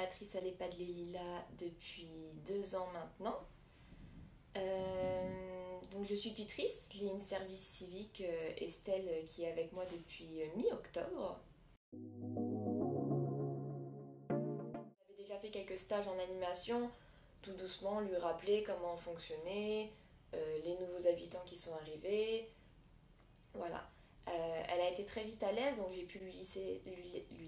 animatrice à l'EHPAD Les Lilas depuis 2 ans maintenant. Donc je suis tutrice, j'ai une service civique, Estelle, qui est avec moi depuis mi-octobre. J'avais déjà fait quelques stages en animation, tout doucement lui rappeler comment on fonctionnait, les nouveaux habitants qui sont arrivés, voilà. Elle a été très vite à l'aise, donc j'ai pu lui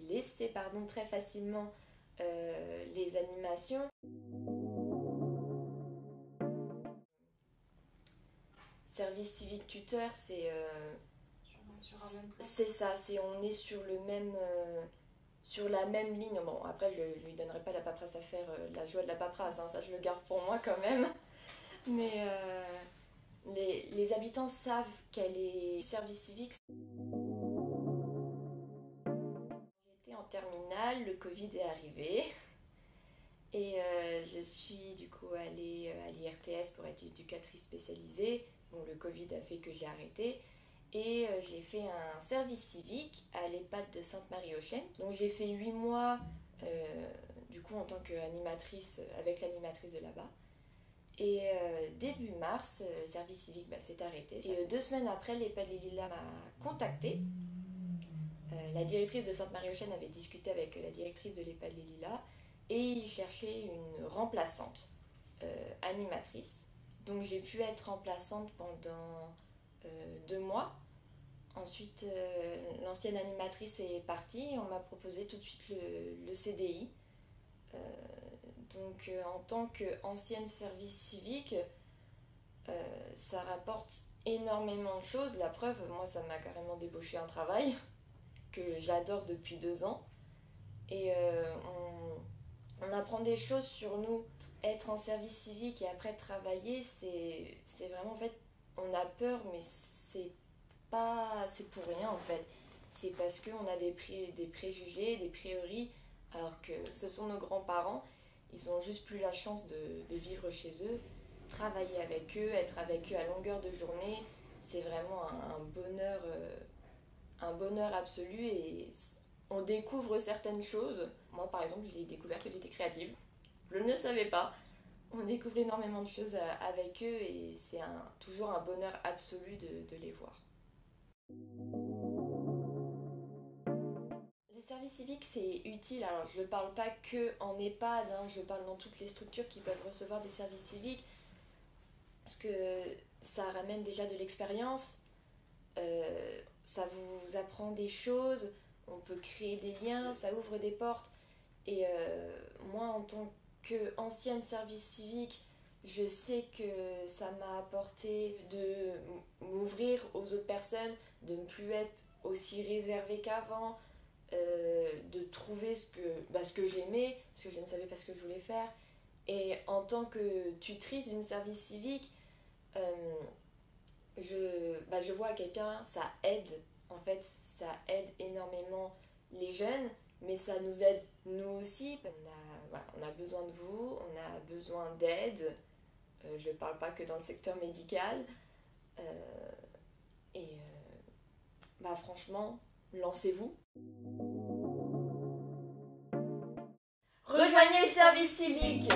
laisser très facilement les animations. Service civique tuteur, c'est ça, on est sur le même sur la même ligne. Bon, après je lui donnerai pas la paperasse à faire, la joie de la paperasse, hein, ça je le garde pour moi quand même. Mais les habitants savent qu'elle est service civique. J'étais en terminale, le Covid est arrivé. Et je suis du coup allée à l'IRTS pour être éducatrice spécialisée. Bon, le Covid a fait que j'ai arrêté. Et j'ai fait un service civique à l'EHPAD de Sainte-Marie-aux-Chênes. Donc j'ai fait 8 mois du coup en tant qu'animatrice avec l'animatrice de là-bas. Et début mars, le service civique s'est arrêté. Et 2 semaines après, l'EHPAD Les Lilas m'a contactée. La directrice de Sainte-Marie-aux-Chênes avait discuté avec la directrice de l'EHPAD Les Lilas et il cherchait une remplaçante animatrice. Donc j'ai pu être remplaçante pendant 2 mois. Ensuite, l'ancienne animatrice est partie et on m'a proposé tout de suite le CDI. Donc en tant qu'ancienne service civique, ça rapporte énormément de choses. La preuve, moi ça m'a carrément débauché un travail que j'adore depuis 2 ans. Et on apprend des choses sur nous. Être en service civique et après travailler, c'est vraiment, en fait, on a peur, mais c'est pour rien en fait. C'est parce qu'on a des préjugés, des priori, alors que ce sont nos grands-parents. Ils ont juste plus la chance de vivre chez eux, travailler avec eux, être avec eux à longueur de journée. C'est vraiment un bonheur absolu et on découvre certaines choses. Moi par exemple, j'ai découvert que j'étais créative. Je ne le savais pas. On découvre énormément de choses avec eux et c'est toujours un bonheur absolu de les voir. Le service civique, c'est utile. Alors, je ne parle pas que en EHPAD, hein, je parle dans toutes les structures qui peuvent recevoir des services civiques. Parce que ça ramène déjà de l'expérience, ça vous apprend des choses, on peut créer des liens, ça ouvre des portes. Et moi, en tant qu'ancienne service civique, je sais que ça m'a apporté de m'ouvrir aux autres personnes, de ne plus être aussi réservée qu'avant, de trouver ce que j'aimais, ce que je ne savais pas ce que je voulais faire. Et en tant que tutrice d'une service civique, je vois à quelqu'un, ça aide, en fait, ça aide énormément les jeunes, mais ça nous aide nous aussi. On a besoin de vous, on a besoin d'aide. Je ne parle pas que dans le secteur médical. Franchement, lancez-vous. Rejoignez le service civique!